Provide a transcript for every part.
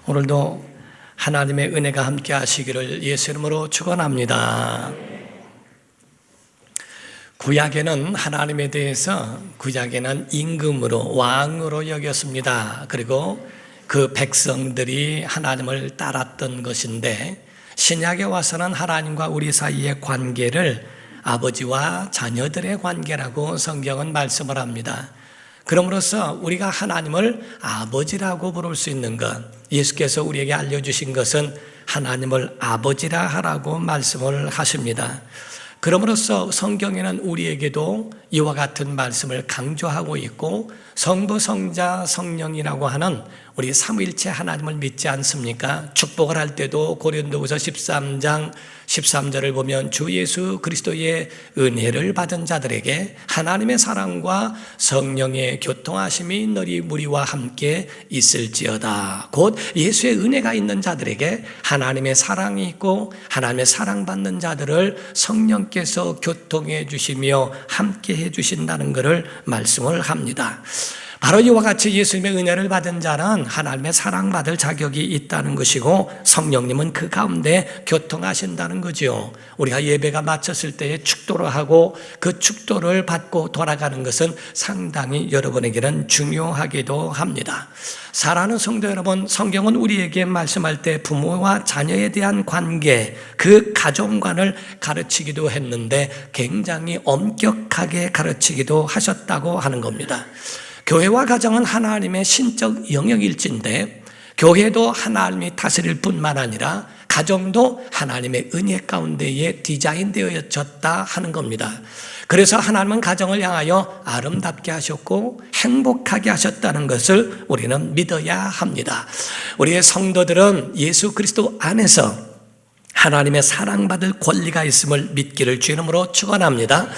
오늘도 하나님의 은혜가 함께 하시기를 예수 이름으로 축원합니다. 구약에는 하나님에 대해서 구약에는 임금으로 왕으로 여겼습니다. 그리고 그 백성들이 하나님을 따랐던 것인데, 신약에 와서는 하나님과 우리 사이의 관계를 아버지와 자녀들의 관계라고 성경은 말씀을 합니다. 그럼으로써 우리가 하나님을 아버지라고 부를 수 있는 것, 예수께서 우리에게 알려주신 것은 하나님을 아버지라 하라고 말씀을 하십니다. 그럼으로써 성경에는 우리에게도 이와 같은 말씀을 강조하고 있고, 성부, 성자, 성령이라고 하는 우리 삼위일체 하나님을 믿지 않습니까? 축복을 할 때도 고린도후서 13장 13절을 보면 주 예수 그리스도의 은혜를 받은 자들에게 하나님의 사랑과 성령의 교통하심이 너희 무리와 함께 있을지어다. 곧 예수의 은혜가 있는 자들에게 하나님의 사랑이 있고, 하나님의 사랑받는 자들을 성령께서 교통해 주시며 함께 해 주신다는 것을 말씀을 합니다. 바로 이와 같이 예수님의 은혜를 받은 자는 하나님의 사랑받을 자격이 있다는 것이고, 성령님은 그 가운데 교통하신다는 거죠. 우리가 예배가 마쳤을 때에 축도를 하고 그 축도를 받고 돌아가는 것은 상당히 여러분에게는 중요하기도 합니다. 사랑하는 성도 여러분, 성경은 우리에게 말씀할 때 부모와 자녀에 대한 관계, 그 가정관을 가르치기도 했는데 굉장히 엄격하게 가르치기도 하셨다고 하는 겁니다. 교회와 가정은 하나님의 신적 영역일진데, 교회도 하나님이 다스릴 뿐만 아니라 가정도 하나님의 은혜 가운데에 디자인되어졌다 하는 겁니다. 그래서 하나님은 가정을 향하여 아름답게 하셨고 행복하게 하셨다는 것을 우리는 믿어야 합니다. 우리의 성도들은 예수 그리스도 안에서 하나님의 사랑받을 권리가 있음을 믿기를 주 이름으로 축원합니다.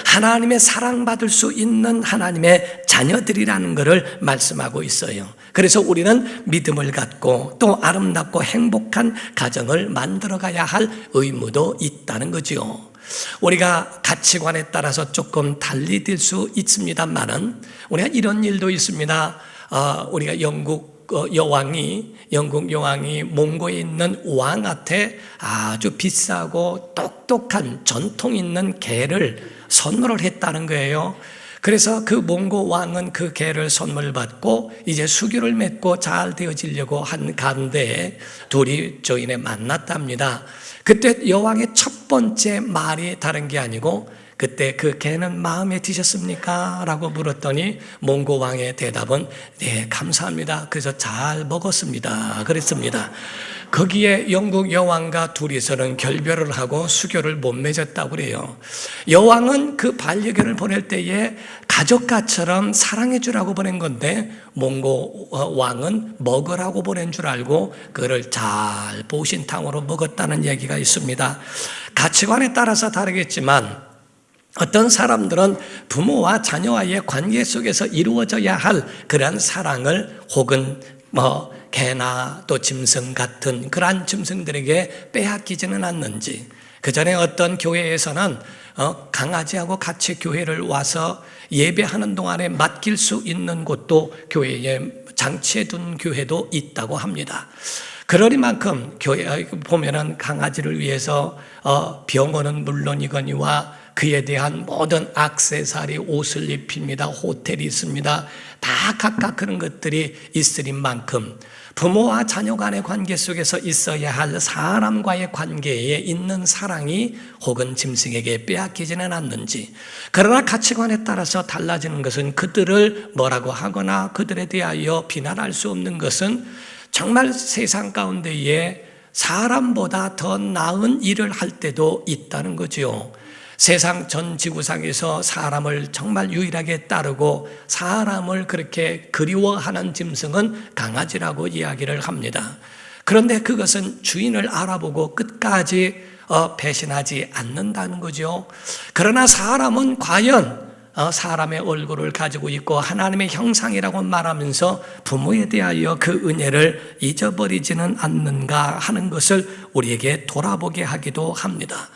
하나님의 사랑받을 수 있는 하나님의 자녀들이라는 것을 말씀하고 있어요. 그래서 우리는 믿음을 갖고 또 아름답고 행복한 가정을 만들어가야 할 의무도 있다는 거죠. 우리가 가치관에 따라서 조금 달리 될 수 있습니다만은, 우리가 이런 일도 있습니다. 우리가 영국 여왕이 몽고에 있는 왕한테 아주 비싸고 똑똑한 전통 있는 개를 선물을 했다는 거예요. 그래서 그 몽고 왕은 그 개를 선물 받고 이제 수교를 맺고 잘 되어지려고 한 가운데 둘이 조인에 만났답니다. 그때 여왕의 첫 번째 말이 다른 게 아니고, 그때 그 개는 마음에 드셨습니까? 라고 물었더니 몽고 왕의 대답은 네, 감사합니다. 그래서 잘 먹었습니다. 그랬습니다. 거기에 영국 여왕과 둘이서는 결별을 하고 수교를 못 맺었다고 그래요. 여왕은 그 반려견을 보낼 때에 가족과처럼 사랑해 주라고 보낸 건데, 몽고 왕은 먹으라고 보낸 줄 알고 그를 잘 보신탕으로 먹었다는 얘기가 있습니다. 가치관에 따라서 다르겠지만, 어떤 사람들은 부모와 자녀와의 관계 속에서 이루어져야 할 그러한 사랑을 혹은 개나 또 짐승 같은 그러한 짐승들에게 빼앗기지는 않는지, 그 전에 어떤 교회에서는 강아지하고 같이 교회를 와서 예배하는 동안에 맡길 수 있는 곳도 교회에 장치해 둔 교회도 있다고 합니다. 그러니만큼 교회 보면은 강아지를 위해서 병원은 물론이거니와 그에 대한 모든 액세서리, 옷을 입힙니다. 호텔이 있습니다. 다 각각 그런 것들이 있을 만큼 부모와 자녀 간의 관계 속에서 있어야 할 사람과의 관계에 있는 사랑이 혹은 짐승에게 빼앗기지는 않는지, 그러나 가치관에 따라서 달라지는 것은 그들을 뭐라고 하거나 그들에 대하여 비난할 수 없는 것은 정말 세상 가운데에 사람보다 더 나은 일을 할 때도 있다는 거죠. 세상 전 지구상에서 사람을 정말 유일하게 따르고 사람을 그렇게 그리워하는 짐승은 강아지라고 이야기를 합니다. 그런데 그것은 주인을 알아보고 끝까지 배신하지 않는다는 거죠. 그러나 사람은 과연 사람의 얼굴을 가지고 있고 하나님의 형상이라고 말하면서 부모에 대하여 그 은혜를 잊어버리지는 않는가 하는 것을 우리에게 돌아보게 하기도 합니다.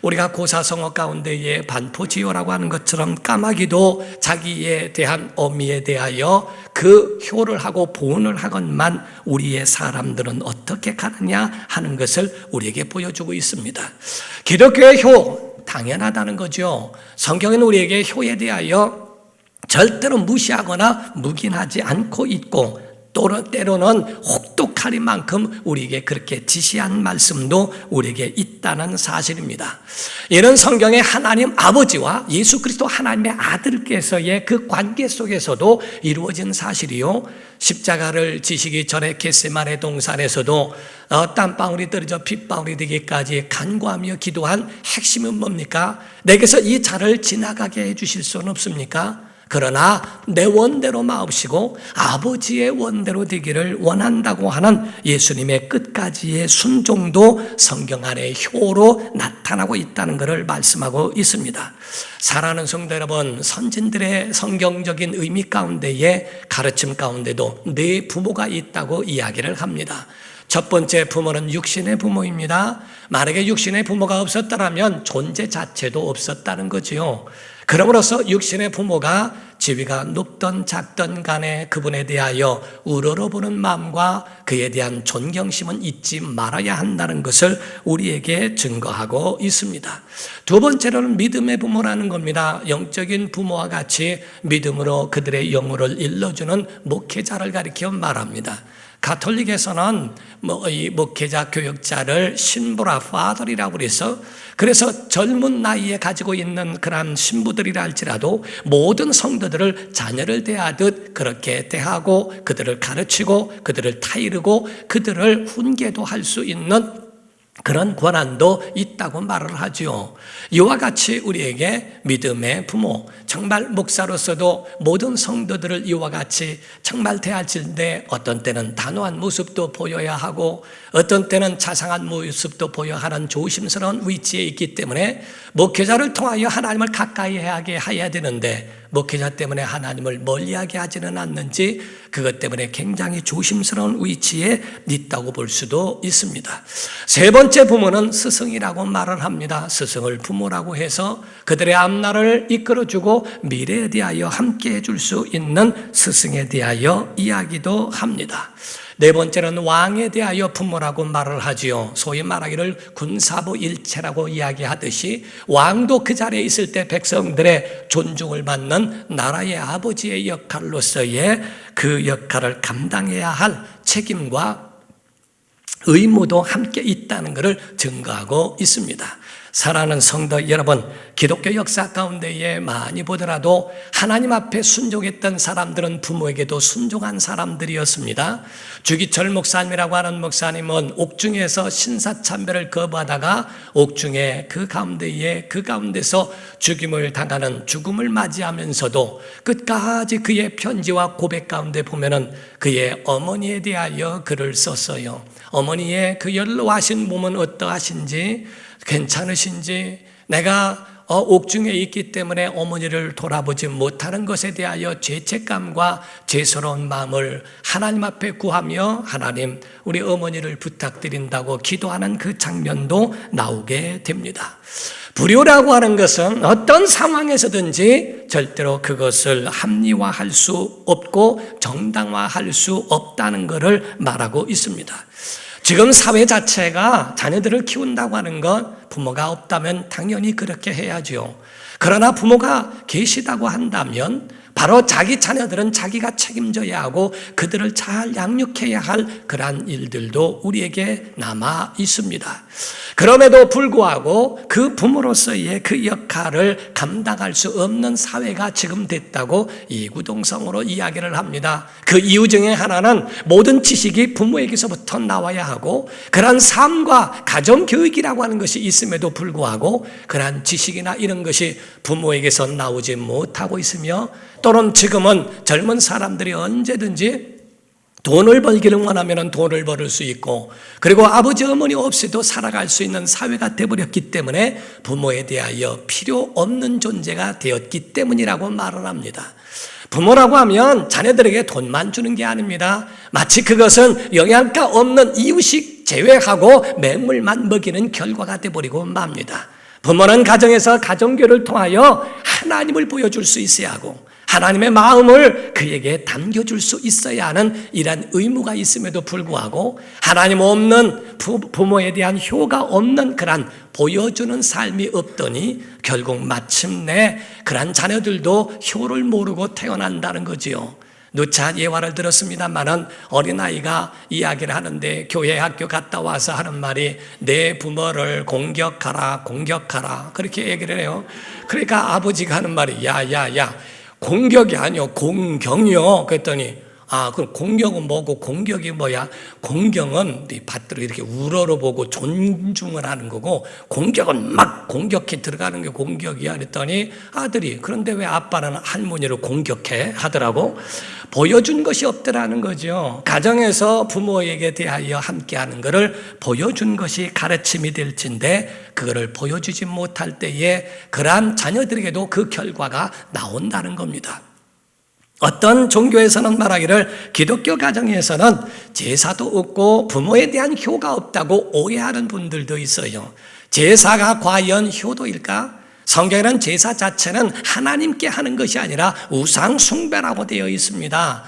우리가 고사성어 가운데에 반포지효라고 하는 것처럼 까마귀도 자기에 대한 어미에 대하여 그 효를 하고 보온을 하건만 우리의 사람들은 어떻게 가느냐 하는 것을 우리에게 보여주고 있습니다. 기독교의 효, 당연하다는 거죠. 성경은 우리에게 효에 대하여 절대로 무시하거나 묵인하지 않고 있고 때로는 혹독하리만큼 우리에게 그렇게 지시한 말씀도 우리에게 있다는 사실입니다. 이는 성경의 하나님 아버지와 예수 그리스도 하나님의 아들께서의 그 관계 속에서도 이루어진 사실이요, 십자가를 지시기 전에 겟세마네 동산에서도 땀방울이 떨어져 핏방울이 되기까지 간구하며 기도한 핵심은 뭡니까? 내게서 이 잔을 지나가게 해주실 수는 없습니까? 그러나 내 원대로 마옵시고 아버지의 원대로 되기를 원한다고 하는 예수님의 끝까지의 순종도 성경 안에 효로 나타나고 있다는 것을 말씀하고 있습니다. 사랑하는 성도 여러분, 선진들의 성경적인 의미 가운데에 가르침 가운데도 네 부모가 있다고 이야기를 합니다. 첫 번째 부모는 육신의 부모입니다. 만약에 육신의 부모가 없었다면 존재 자체도 없었다는 거지요. 그러므로서 육신의 부모가 지위가 높든 작든 간에 그분에 대하여 우러러보는 마음과 그에 대한 존경심은 잊지 말아야 한다는 것을 우리에게 증거하고 있습니다. 두 번째로는 믿음의 부모라는 겁니다. 영적인 부모와 같이 믿음으로 그들의 영혼을 일러주는 목회자를 가리켜 말합니다. 가톨릭에서는 이 목회자 교육자를 신부라 파더리라고 그래서 젊은 나이에 가지고 있는 그런 신부들이라 할지라도 모든 성도들을 자녀를 대하듯 그렇게 대하고 그들을 가르치고 그들을 타이르고 그들을 훈계도 할 수 있는 그런 권한도 있다고 말을 하죠. 이와 같이 우리에게 믿음의 부모, 정말 목사로서도 모든 성도들을 이와 같이 정말 대하실 때 어떤 때는 단호한 모습도 보여야 하고 어떤 때는 자상한 모습도 보여야 하는 조심스러운 위치에 있기 때문에 목회자를 통하여 하나님을 가까이 하게 해야 되는데 목회자 때문에 하나님을 멀리하게 하지는 않는지 그것 때문에 굉장히 조심스러운 위치에 있다고 볼 수도 있습니다. 세 번째 부모는 스승이라고 말을 합니다. 스승을 부모라고 해서 그들의 앞날을 이끌어주고 미래에 대하여 함께 해줄 수 있는 스승에 대하여 이야기도 합니다. 네 번째는 왕에 대하여 부모라고 말을 하지요. 소위 말하기를 군사부 일체라고 이야기하듯이 왕도 그 자리에 있을 때 백성들의 존중을 받는 나라의 아버지의 역할로서의 그 역할을 감당해야 할 책임과 의무도 함께 있다는 것을 증거하고 있습니다. 사랑하는 성도 여러분, 기독교 역사 가운데에 많이 보더라도 하나님 앞에 순종했던 사람들은 부모에게도 순종한 사람들이었습니다. 주기철 목사님이라고 하는 목사님은 옥중에서 신사참배를 거부하다가 옥중에 그 가운데서 죽임을 당하는 죽음을 맞이하면서도 끝까지 그의 편지와 고백 가운데 보면은 그의 어머니에 대하여 글을 썼어요. 어머니의 그 연로하신 몸은 어떠하신지, 괜찮으신지, 내가 옥중에 있기 때문에 어머니를 돌아보지 못하는 것에 대하여 죄책감과 죄스러운 마음을 하나님 앞에 구하며 하나님 우리 어머니를 부탁드린다고 기도하는 그 장면도 나오게 됩니다. 불효라고 하는 것은 어떤 상황에서든지 절대로 그것을 합리화할 수 없고 정당화할 수 없다는 것을 말하고 있습니다. 지금 사회 자체가 자녀들을 키운다고 하는 건 부모가 없다면 당연히 그렇게 해야죠. 그러나 부모가 계시다고 한다면 바로 자기 자녀들은 자기가 책임져야 하고 그들을 잘 양육해야 할 그러한 일들도 우리에게 남아 있습니다. 그럼에도 불구하고 그 부모로서의 그 역할을 감당할 수 없는 사회가 지금 됐다고 이구동성으로 이야기를 합니다. 그 이유 중에 하나는 모든 지식이 부모에게서부터 나와야 하고 그러한 삶과 가정교육이라고 하는 것이 있음에도 불구하고 그러한 지식이나 이런 것이 부모에게서 나오지 못하고 있으며 또는 지금은 젊은 사람들이 언제든지 돈을 벌기를 원하면 돈을 벌을 수 있고, 그리고 아버지 어머니 없이도 살아갈 수 있는 사회가 되어버렸기 때문에 부모에 대하여 필요 없는 존재가 되었기 때문이라고 말을 합니다. 부모라고 하면 자녀들에게 돈만 주는 게 아닙니다. 마치 그것은 영양가 없는 이유식 제외하고 맹물만 먹이는 결과가 되어버리고 맙니다. 부모는 가정에서 가정교를 통하여 하나님을 보여줄 수 있어야 하고, 하나님의 마음을 그에게 담겨줄 수 있어야 하는 이러한 의무가 있음에도 불구하고, 하나님 없는 부모에 대한 효가 없는 그러한 보여주는 삶이 없더니 결국 마침내 그러한 자녀들도 효를 모르고 태어난다는 거지요. 누차 예화를 들었습니다만은 어린아이가 이야기를 하는데 교회 학교 갔다 와서 하는 말이 내 부모를 공격하라 그렇게 얘기를 해요. 그러니까 아버지가 하는 말이 야야야 공격이 아니요 공경이요. 그랬더니 그럼 공격은 뭐고 공격이 뭐야? 공경은 받들어 이렇게 우러러보고 존중을 하는 거고, 공격은 막 공격해 들어가는 게 공격이야. 그랬더니 아들이 그런데 왜 아빠는 할머니를 공격해? 하더라고. 보여준 것이 없더라는 거죠. 가정에서 부모에게 대하여 함께하는 것을 보여준 것이 가르침이 될진데, 그거를 보여주지 못할 때에 그러한 자녀들에게도 그 결과가 나온다는 겁니다. 어떤 종교에서는 말하기를 기독교 가정에서는 제사도 없고 부모에 대한 효가 없다고 오해하는 분들도 있어요. 제사가 과연 효도일까? 성경에는 제사 자체는 하나님께 하는 것이 아니라 우상 숭배라고 되어 있습니다.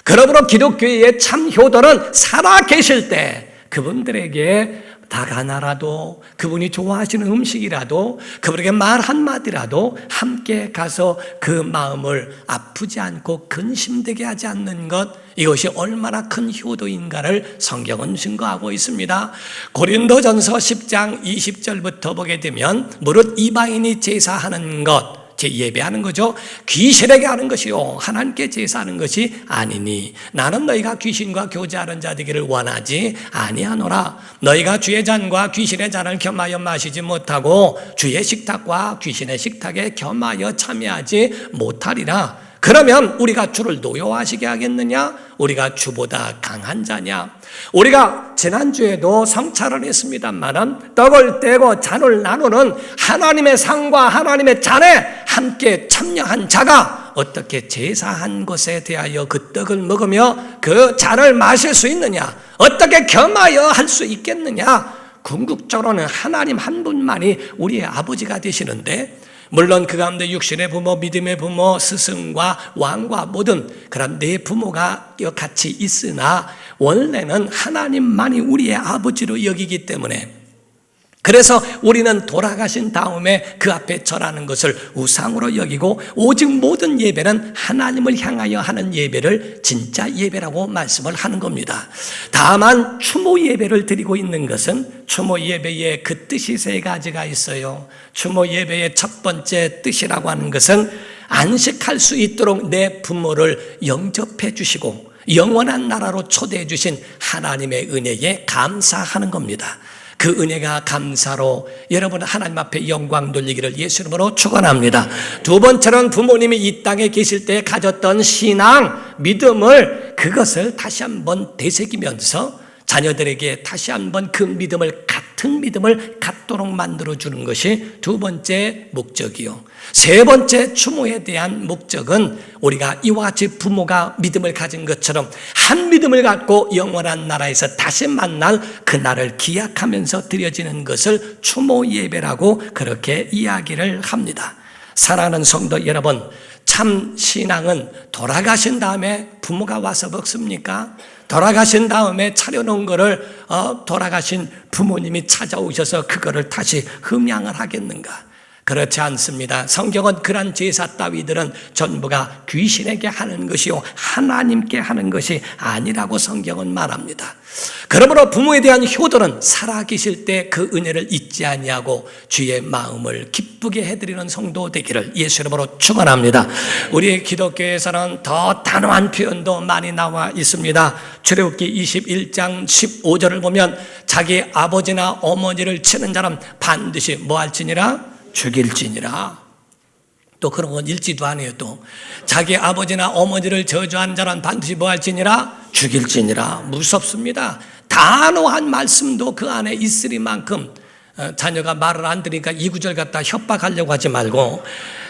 그러므로 기독교의 참 효도는 살아계실 때 그분들에게 닭 하나라도, 그분이 좋아하시는 음식이라도, 그분에게 말 한마디라도 함께 가서 그 마음을 아프지 않고 근심되게 하지 않는 것, 이것이 얼마나 큰 효도인가를 성경은 증거하고 있습니다. 고린도전서 10장 20절부터 보게 되면 무릇 이방인이 제사하는 것, 예배하는 거죠. 귀신에게 하는 것이요 하나님께 제사하는 것이 아니니 나는 너희가 귀신과 교제하는 자 되기를 원하지 아니하노라. 너희가 주의 잔과 귀신의 잔을 겸하여 마시지 못하고 주의 식탁과 귀신의 식탁에 겸하여 참여하지 못하리라. 그러면 우리가 주를 노여워하시게 하겠느냐? 우리가 주보다 강한 자냐? 우리가 지난주에도 성찰을 했습니다만은 떡을 떼고 잔을 나누는 하나님의 상과 하나님의 잔에 함께 참여한 자가 어떻게 제사한 것에 대하여 그 떡을 먹으며 그 잔을 마실 수 있느냐? 어떻게 겸하여 할 수 있겠느냐? 궁극적으로는 하나님 한 분만이 우리의 아버지가 되시는데, 물론 그 가운데 육신의 부모, 믿음의 부모, 스승과 왕과 모든 그런 네 부모가 같이 있으나 원래는 하나님만이 우리의 아버지로 여기기 때문에, 그래서 우리는 돌아가신 다음에 그 앞에 절하는 것을 우상으로 여기고, 오직 모든 예배는 하나님을 향하여 하는 예배를 진짜 예배라고 말씀을 하는 겁니다. 다만 추모 예배를 드리고 있는 것은 추모 예배의 그 뜻이 세 가지가 있어요. 추모 예배의 첫 번째 뜻이라고 하는 것은 안식할 수 있도록 내 부모를 영접해 주시고 영원한 나라로 초대해 주신 하나님의 은혜에 감사하는 겁니다. 그 은혜가 감사로 여러분 하나님 앞에 영광 돌리기를 예수 이름으로 축원합니다. 두 번째는 부모님이 이 땅에 계실 때 가졌던 신앙, 믿음을, 그것을 다시 한번 되새기면서 자녀들에게 다시 한번 그 믿음을, 같은 믿음을 갖도록 만들어주는 것이 두 번째 목적이요. 세 번째 추모에 대한 목적은 우리가 이와 같이 부모가 믿음을 가진 것처럼 한 믿음을 갖고 영원한 나라에서 다시 만날 그날을 기약하면서 드려지는 것을 추모 예배라고 그렇게 이야기를 합니다. 사랑하는 성도 여러분, 참 신앙은 돌아가신 다음에 부모가 와서 먹습니까? 돌아가신 다음에 차려놓은 거를 돌아가신 부모님이 찾아오셔서 그거를 다시 흠양을 하겠는가? 그렇지 않습니다. 성경은 그런 제사 따위들은 전부가 귀신에게 하는 것이요 하나님께 하는 것이 아니라고 성경은 말합니다. 그러므로 부모에 대한 효도는 살아계실 때 그 은혜를 잊지 아니하고 주의 마음을 기쁘게 해드리는 성도 되기를 예수 이름으로 축원합니다. 우리 기독교에서는 더 단호한 표현도 많이 나와 있습니다. 출애굽기 21장 15절을 보면 자기 아버지나 어머니를 치는 자는 반드시 뭐 할지니라? 죽일지니라. 또 그런 건 읽지도 않아요. 또 자기 아버지나 어머니를 저주한 자는 반드시 뭐 할지니라? 죽일지니라. 무섭습니다. 단호한 말씀도 그 안에 있으리만큼 자녀가 말을 안 들으니까 이 구절 갖다 협박하려고 하지 말고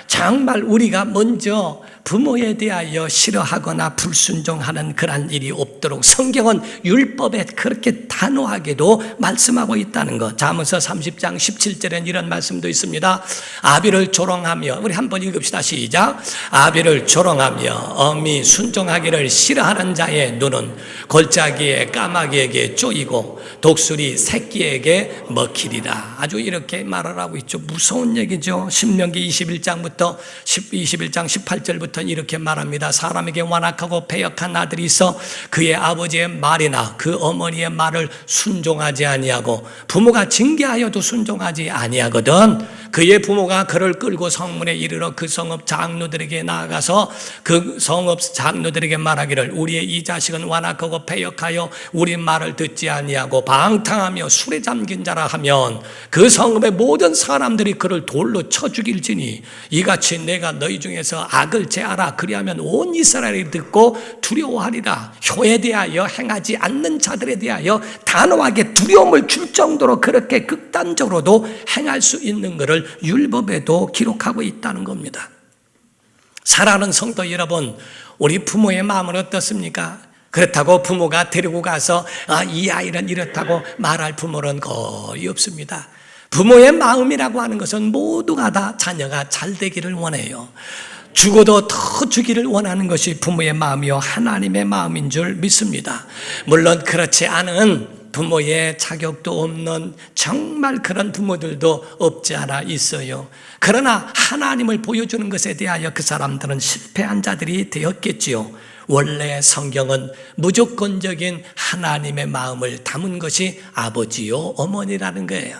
정말 우리가 먼저 부모에 대하여 싫어하거나 불순종하는 그런 일이 없도록 성경은 율법에 그렇게 단호하게도 말씀하고 있다는 것. 잠언서 30장 17절엔 이런 말씀도 있습니다. 아비를 조롱하며, 우리 한번 읽읍시다. 시작. 아비를 조롱하며 엄히 순종하기를 싫어하는 자의 눈은 골짜기에 까마귀에게 쪼이고 독수리 새끼에게 먹히리라. 아주 이렇게 말을 하고 있죠. 무서운 얘기죠. 신명기 21장부터 21장 18절부터 이렇게 말합니다. 사람에게 완악하고 패역한 아들이 있어 그의 아버지의 말이나 그 어머니의 말을 순종하지 아니하고 부모가 징계하여도 순종하지 아니하거든. 그의 부모가 그를 끌고 성문에 이르러 그 성읍 장로들에게 나아가서 그 성읍 장로들에게 말하기를 우리의 이 자식은 완악하고 패역하여 우리 말을 듣지 아니하고 방탕하며 술에 잠긴 자라 하면 그 성읍의 모든 사람들이 그를 돌로 쳐 죽일지니 이같이 내가 너희 중에서 악을 제하라. 그리하면 온 이스라엘이 듣고 두려워하리라. 효에 대하여 행하지 않는 자들에 대하여 단호하게 두려움을 줄 정도로 그렇게 극단적으로도 행할 수 있는 것을 율법에도 기록하고 있다는 겁니다. 사랑하는 성도 여러분, 우리 부모의 마음은 어떻습니까? 그렇다고 부모가 데리고 가서 이 아이는 이렇다고 말할 부모는 거의 없습니다. 부모의 마음이라고 하는 것은 모두가 다 자녀가 잘 되기를 원해요. 죽어도 더 주기를 원하는 것이 부모의 마음이요 하나님의 마음인 줄 믿습니다. 물론 그렇지 않은 부모의 자격도 없는 정말 그런 부모들도 없지 않아 있어요. 그러나 하나님을 보여주는 것에 대하여 그 사람들은 실패한 자들이 되었겠지요. 원래 성경은 무조건적인 하나님의 마음을 담은 것이 아버지요 어머니라는 거예요.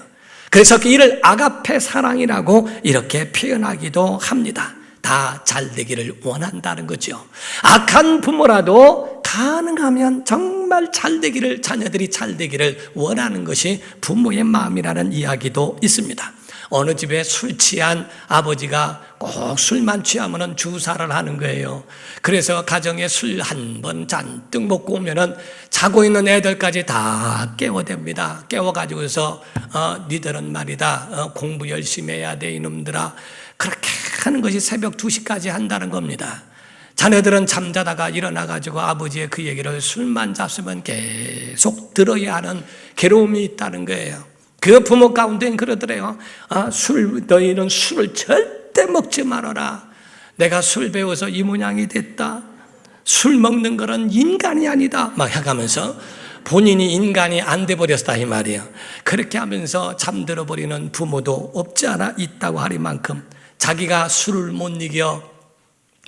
그래서 이를 아가페 사랑이라고 이렇게 표현하기도 합니다. 다 잘되기를 원한다는 거죠. 악한 부모라도 가능하면 정말 잘되기를, 자녀들이 잘되기를 원하는 것이 부모의 마음이라는 이야기도 있습니다. 어느 집에 술 취한 아버지가 꼭 술만 취하면 주사를 하는 거예요. 그래서 가정에 술 한 번 잔뜩 먹고 오면은 자고 있는 애들까지 다 깨워댑니다. 깨워가지고서 니들은 말이다 공부 열심히 해야 돼 이놈들아. 그렇게 하는 것이 새벽 2시까지 한다는 겁니다. 자녀들은 잠자다가 일어나가지고 아버지의 그 얘기를 술만 잡수면 계속 들어야 하는 괴로움이 있다는 거예요. 그 부모 가운데는 그러더래요. 너희는 술을 절대 먹지 말아라. 내가 술 배워서 이 모양이 됐다. 술 먹는 거는 인간이 아니다. 막 해가면서 본인이 인간이 안 돼버렸다 이 말이에요. 그렇게 하면서 잠들어 버리는 부모도 없지 않아 있다고 하리만큼 자기가 술을 못 이겨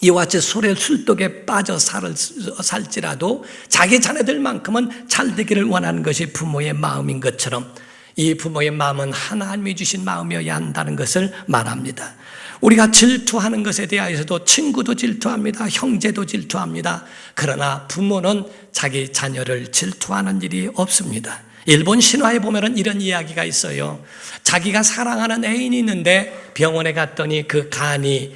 이와 같이 술의 술독에 빠져 살지라도 자기 자녀들만큼은 잘 되기를 원하는 것이 부모의 마음인 것처럼 이 부모의 마음은 하나님이 주신 마음이어야 한다는 것을 말합니다. 우리가 질투하는 것에 대해서도 친구도 질투합니다. 형제도 질투합니다. 그러나 부모는 자기 자녀를 질투하는 일이 없습니다. 일본 신화에 보면 이런 이야기가 있어요. 자기가 사랑하는 애인이 있는데 병원에 갔더니 그 간이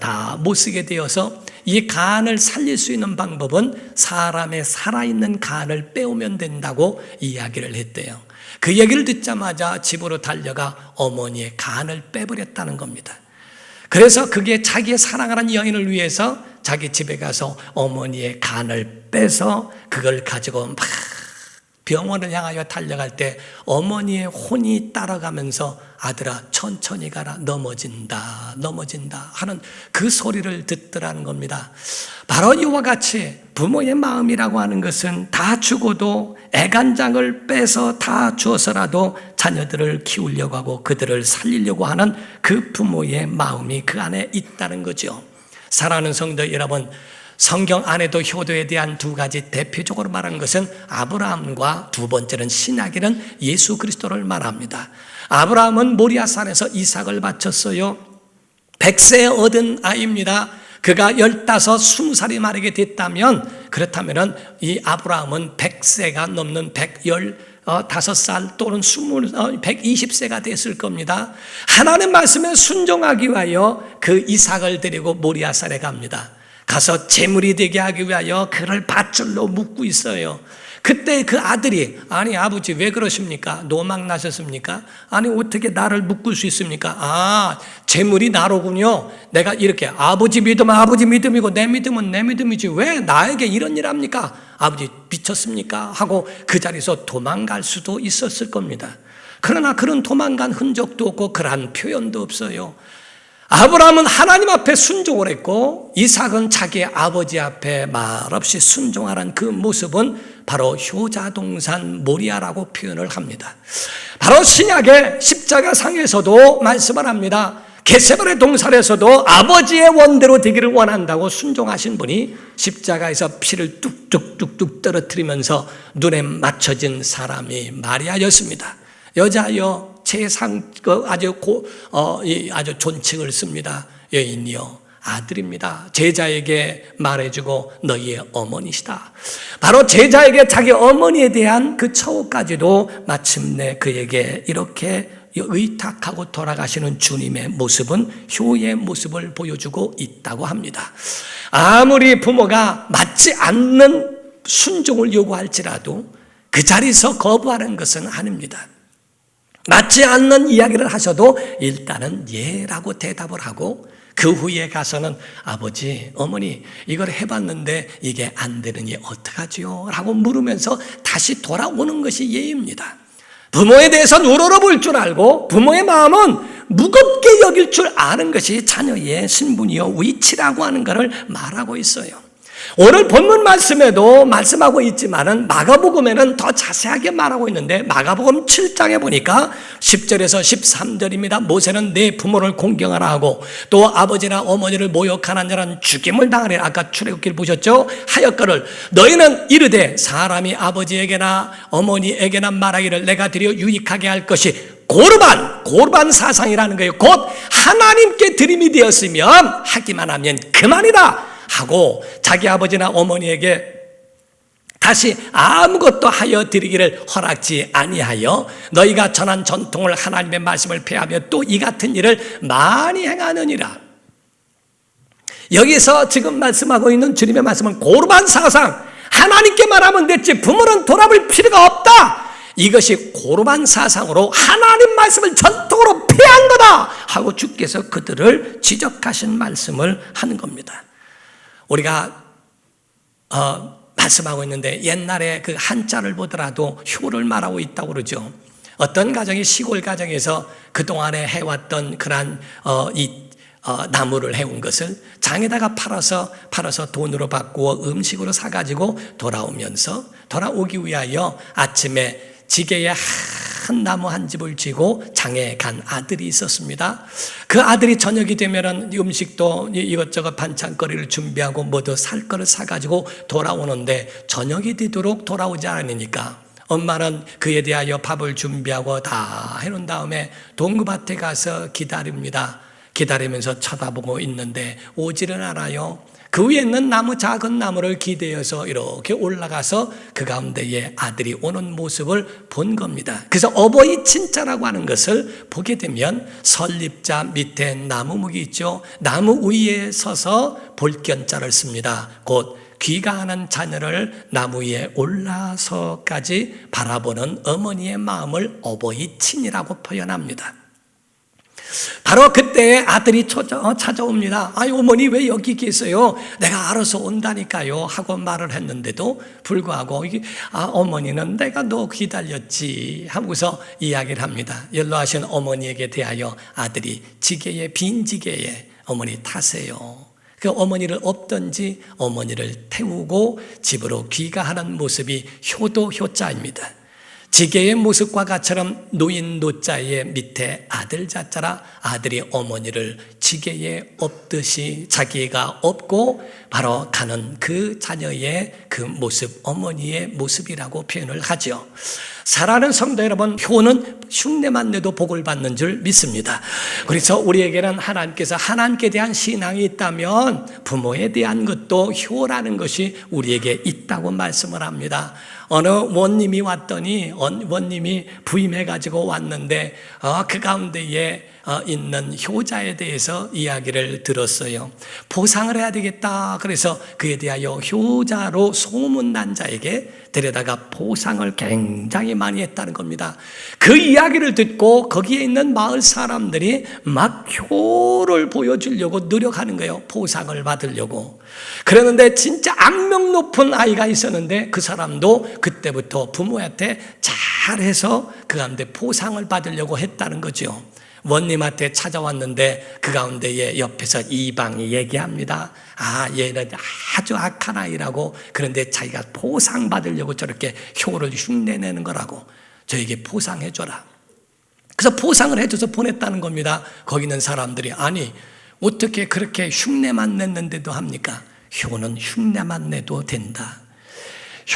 다 못 쓰게 되어서 이 간을 살릴 수 있는 방법은 사람의 살아있는 간을 빼오면 된다고 이야기를 했대요. 그 얘기를 듣자마자 집으로 달려가 어머니의 간을 빼버렸다는 겁니다. 그래서 그게 자기의 사랑하는 여인을 위해서 자기 집에 가서 어머니의 간을 빼서 그걸 가지고 막 병원을 향하여 달려갈 때 어머니의 혼이 따라가면서 아들아 천천히 가라 넘어진다 하는 그 소리를 듣더라는 겁니다. 바로 이와 같이 부모의 마음이라고 하는 것은 다 주고도 애간장을 빼서 다 주어서라도 자녀들을 키우려고 하고 그들을 살리려고 하는 그 부모의 마음이 그 안에 있다는 거죠. 사랑하는 성도 여러분, 성경 안에도 효도에 대한 두 가지 대표적으로 말하는 것은 아브라함과 두 번째는 신약에는 예수 그리스도를 말합니다. 아브라함은 모리아산에서 이삭을 바쳤어요. 100세 얻은 아이입니다. 그가 15, 20살이 마르게 됐다면 그렇다면 이 아브라함은 100세가 넘는 115살 또는 120세가 됐을 겁니다. 하나님 말씀에 순종하기 위하여 그 이삭을 데리고 모리아산에 갑니다. 가서 제물이 되게 하기 위하여 그를 밧줄로 묶고 있어요. 그때 그 아들이 아니 아버지 왜 그러십니까? 노망 나셨습니까? 아니 어떻게 나를 묶을 수 있습니까? 아 제물이 나로군요. 내가 이렇게 아버지 믿으면 아버지 믿음이고 내 믿음은 내 믿음이지 왜 나에게 이런 일 합니까? 아버지 미쳤습니까? 하고 그 자리에서 도망갈 수도 있었을 겁니다. 그러나 그런 도망간 흔적도 없고 그러한 표현도 없어요. 아브라함은 하나님 앞에 순종을 했고 이삭은 자기 아버지 앞에 말없이 순종하는 그 모습은 바로 효자동산 모리아라고 표현을 합니다. 바로 신약의 십자가상에서도 말씀을 합니다. 겟세마네 동산에서도 아버지의 원대로 되기를 원한다고 순종하신 분이 십자가에서 피를 뚝뚝뚝뚝 떨어뜨리면서 눈에 맞춰진 사람이 마리아였습니다. 여자여 아주 존칭을 씁니다. 여인이여 아들입니다. 제자에게 말해주고 너희의 어머니시다. 바로 제자에게 자기 어머니에 대한 그 처우까지도 마침내 그에게 이렇게 의탁하고 돌아가시는 주님의 모습은 효의 모습을 보여주고 있다고 합니다. 아무리 부모가 맞지 않는 순종을 요구할지라도 그 자리에서 거부하는 것은 아닙니다. 맞지 않는 이야기를 하셔도 일단은 예라고 대답을 하고 그 후에 가서는 아버지, 어머니 이걸 해봤는데 이게 안 되느니 어떡하지요? 라고 물으면서 다시 돌아오는 것이 예입니다. 부모에 대해서는 우러러볼 줄 알고 부모의 마음은 무겁게 여길 줄 아는 것이 자녀의 신분이요 위치라고 하는 것을 말하고 있어요. 오늘 본문 말씀에도 말씀하고 있지만은 마가복음에는 더 자세하게 말하고 있는데 마가복음 7장에 보니까 10절에서 13절입니다. 모세는 내 부모를 공경하라 하고 또 아버지나 어머니를 모욕하는 자는 죽임을 당하리라. 아까 출애굽기를 보셨죠? 하였거늘 너희는 이르되 사람이 아버지에게나 어머니에게나 말하기를 내가 드려 유익하게 할 것이 고르반 사상이라는 거예요. 곧 하나님께 드림이 되었으면 하기만 하면 그만이다 하고 자기 아버지나 어머니에게 다시 아무것도 하여 드리기를 허락지 아니하여 너희가 전한 전통을 하나님의 말씀을 폐하며 또 이 같은 일을 많이 행하느니라. 여기서 지금 말씀하고 있는 주님의 말씀은 고르반 사상, 하나님께 말하면 됐지 부모는 돌아볼 필요가 없다. 이것이 고르반 사상으로 하나님 말씀을 전통으로 폐한 거다 하고 주께서 그들을 지적하신 말씀을 하는 겁니다. 우리가 말씀하고 있는데 옛날에 그 한자를 보더라도 효를 말하고 있다고 그러죠. 어떤 가정이 시골 가정에서 그동안에 해왔던 그러한 나무를 해온 것을 장에다가 팔아서 돈으로 바꾸어 음식으로 사가지고 돌아오기 위하여 아침에 지게에 한 나무 한 집을 쥐고 장에 간 아들이 있었습니다. 그 아들이 저녁이 되면은 음식도 이것저것 반찬거리를 준비하고 뭐도 살 거를 사가지고 돌아오는데 저녁이 되도록 돌아오지 않으니까 엄마는 그에 대하여 밥을 준비하고 다 해놓은 다음에 동구밭에 가서 기다립니다. 기다리면서 쳐다보고 있는데 오지를 않아요. 그 위에 있는 작은 나무를 기대어서 이렇게 올라가서 그 가운데에 아들이 오는 모습을 본 겁니다. 그래서 어버이 친자라고 하는 것을 보게 되면 설립자 밑에 나무목이 있죠. 나무 위에 서서 볼견자를 씁니다. 곧 귀가하는 자녀를 나무 위에 올라서까지 바라보는 어머니의 마음을 어버이 친이라고 표현합니다. 바로 그때 아들이 찾아옵니다. 아이 어머니 왜 여기 계세요? 내가 알아서 온다니까요 하고 말을 했는데도 불구하고 어머니는 내가 너 기다렸지 하고서 이야기를 합니다. 연로하신 어머니에게 대하여 아들이 빈 지게에 어머니 타세요. 그 어머니를 업든지 어머니를 태우고 집으로 귀가하는 모습이 효도효자입니다. 지게의 모습과 같처럼 노인 노자의 밑에 아들 자자라 아들이 어머니를 지게에 업듯이 자기가 업고 바로 가는 그 자녀의 그 모습, 어머니의 모습이라고 표현을 하죠. 사랑하는 성도 여러분, 효는 흉내만 내도 복을 받는 줄 믿습니다. 그래서 우리에게는 하나님께서 하나님께 대한 신앙이 있다면 부모에 대한 것도 효라는 것이 우리에게 있다고 말씀을 합니다. 어느 원님이 왔더니 원님이 부임해가지고 왔는데 그 가운데에 있는 효자에 대해서 이야기를 들었어요. 보상을 해야 되겠다. 그래서 그에 대하여 효자로 소문난 자에게 데려다가 보상을 굉장히 많이 했다는 겁니다. 그 이야기를 듣고 거기에 있는 마을 사람들이 막 효를 보여주려고 노력하는 거예요. 보상을 받으려고. 그러는데 진짜 악명 높은 아이가 있었는데 그 사람도 그때부터 부모한테 잘해서 그 가운데 보상을 받으려고 했다는 거죠. 원님한테 찾아왔는데 그 가운데에 옆에서 이방이 얘기합니다. 얘는 아주 악한 아이라고, 그런데 자기가 보상받으려고 저렇게 효를 흉내내는 거라고, 저에게 보상해줘라. 그래서 보상을 해줘서 보냈다는 겁니다. 거기 있는 사람들이 아니 어떻게 그렇게 흉내만 냈는데도 합니까? 효는 흉내만 내도 된다.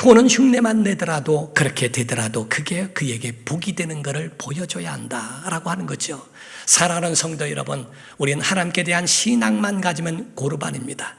효는 흉내만 내더라도 그렇게 되더라도 그게 그에게 복이 되는 것을 보여줘야 한다라고 하는 거죠. 사랑하는 성도 여러분, 우리는 하나님께 대한 신앙만 가지면 고르반입니다.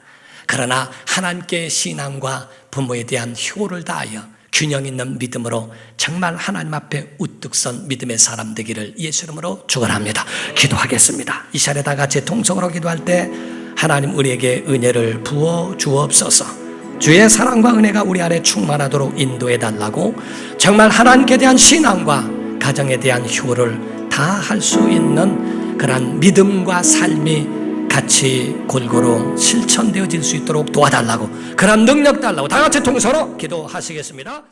그러나 하나님께의 신앙과 부모에 대한 효를 다하여 균형 있는 믿음으로 정말 하나님 앞에 우뚝 선 믿음의 사람 되기를 예수 이름으로 축원합니다. 기도하겠습니다. 이 시간에 다 같이 통성으로 기도할 때 하나님 우리에게 은혜를 부어 주옵소서. 주의 사랑과 은혜가 우리 안에 충만하도록 인도해 달라고, 정말 하나님께 대한 신앙과 가정에 대한 효를 다 할 수 있는 그런 믿음과 삶이 같이 골고루 실천되어질 수 있도록 도와달라고, 그런 능력 달라고 다 같이 통서로 기도하시겠습니다.